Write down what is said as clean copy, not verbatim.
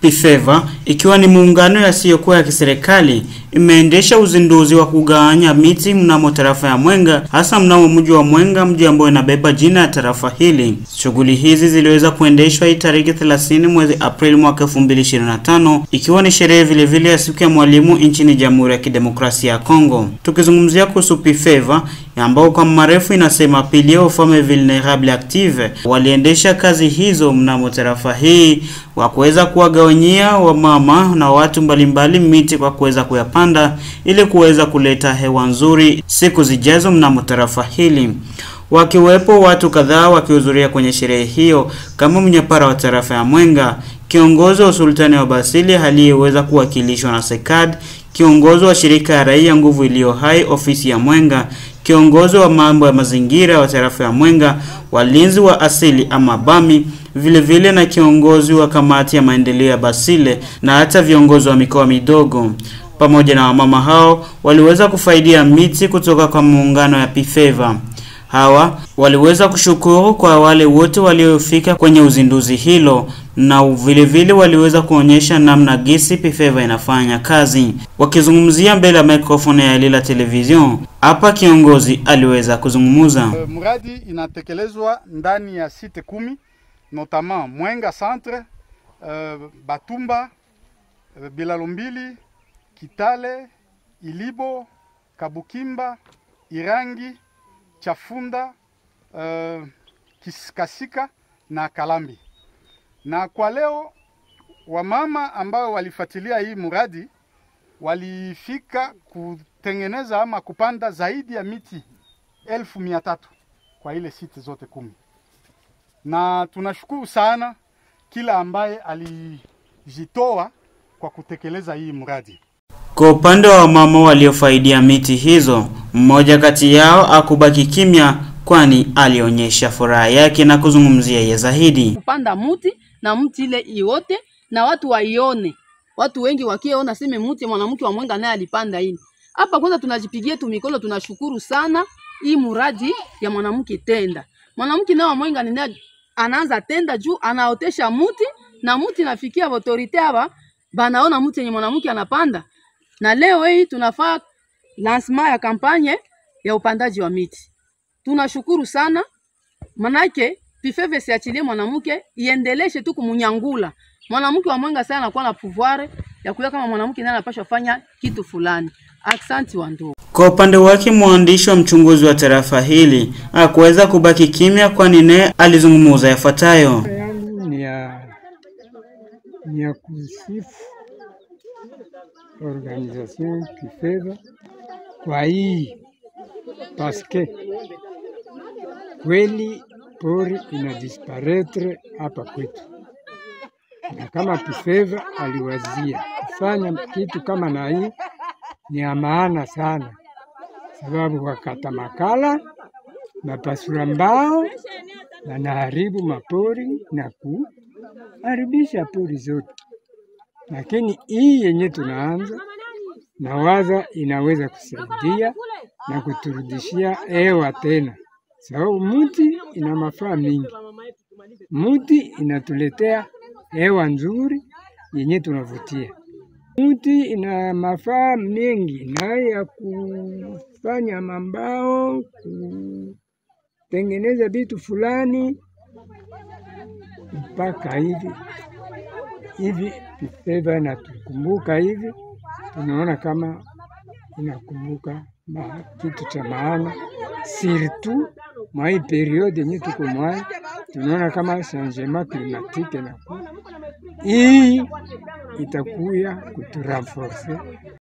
PIFEVA, ikiwa ni muungano yasiyokuwa ya kiserikali, imeendesha uzinduzi wa kugawanya miti mnamo tarafa ya Mwenga, hasa mnamo mji wa Mwenga, mji ambao inabeba jina ya tarafa hili. Shughuli hizi ziliweza kuendeshwa hii tarehe 30 mwezi Aprili mwaka 2025, ikiwa ni sherehe vile vile ya siku ya mwalimu nchini Jamhuri ya Kidemokrasia ya Kongo. Tukizungumzia kuhusu PIFEVA, ambao kwa marefu inasema Piliers aux Femmes Vulnérables Actives, waliendesha kazi hizo mnamo tarafa hii wa kuweza kuwagawanyia wamama na watu mbalimbali miti kwa kuweza kuyapanda ili kuweza kuleta hewa nzuri siku zijazo mnamo tarafa hili. Wakiwepo watu kadhaa wakihudhuria kwenye sherehe hiyo kama mnyapara wa tarafa ya Mwenga, kiongozi wa sultani wa Basili aliyeweza kuwakilishwa na SECAD, kiongozi wa shirika ya raia Nguvu Iliyo Hai ofisi ya Mwenga, kiongozi wa mambo ya mazingira wa tarafa ya Mwenga, walinzi wa asili ama BAMI, vile vile na kiongozi wa kamati ya maendeleo ya Basile na hata viongozi wa mikoa midogo. Pamoja na wamama hao waliweza kufaidia miti kutoka kwa muungano ya PIFEVA. Hawa waliweza kushukuru kwa wale wote waliofika kwenye uzinduzi hilo, na vile vile waliweza kuonyesha namna gisi PIFEVA inafanya kazi. Wakizungumzia mbele ya microphone ya Lila Television, hapa kiongozi aliweza kuzungumza. Mradi inatekelezwa ndani ya site 10, notamment Mwenga Centre, Batumba, Bilalombili, Kitale, Ilibo, Kabukimba, Irangi, Chafunda, Kasika na Kalambi. Na kwa leo wamama ambao walifuatilia hii mradi walifika kutengeneza ama kupanda zaidi ya miti 1300 kwa ile site zote 10. Na tunashukuru sana kila ambaye alijitoa kwa kutekeleza hii mradi. Kwa upande wa mama waliofaidia miti hizo, mmoja kati yao akubaki kimya, kwani alionyesha furaha yake na kuzungumzia ya zaidi. Kupanda mti na mti ile iote na watu waione. Watu wengi wakiona sema mti mwanamke wa Mwenga naye alipanda hii. Hapa kwanza tunajipigia tu mikono, tunashukuru sana hii muradi ya mwanamke tenda. Mwanamke na wa Mwenga ni anaanza tenda juu anaotesha mti na mti nafikia autorite hapa banaona mti yenye mwanamke anapanda. Na leo hii tunafaa lancement ya kampanye ya upandaji wa miti. Tunashukuru sana, manake PIFEVA siachilie mwanamke, iendeleshe tu kumunyangula. Mwanamke wa Mwenga sana anakuwa na pouvoir ya kuya kama mwanamke naye anapaswa fanya kitu fulani. Asante wandugu. Kwa upande wake mwandishi wa mchunguzi wa tarafa hili hakuweza kubaki kimya, kwani naye alizungumza yafuatayo. Ni ya kusifu organisation PIFEVA kwa hii paske kweli pori inadisparetre hapa kwetu, na kama PIFEVA aliwazia kufanya kitu kama na hii ni ya maana sana, sababu wakata makala mapasura mbao na naharibu mapori na kuharibisha pori zote. Lakini hii yenye tunaanza na waza inaweza kusaidia na kuturudishia hewa tena, sababu mti ina mafaa mingi. Mti inatuletea hewa nzuri yenye tunavutia. Mti ina mafaa mengi na ya kufanya mambao, kutengeneza vitu fulani mpaka hivi PIFEVA inatukumbuka hivi, tunaona kama inakumbuka kitu cha maana. Surtout mwa hii periode yenye tuko mwa, tunaona kama changement climatique na hii itakuya kuturenforcer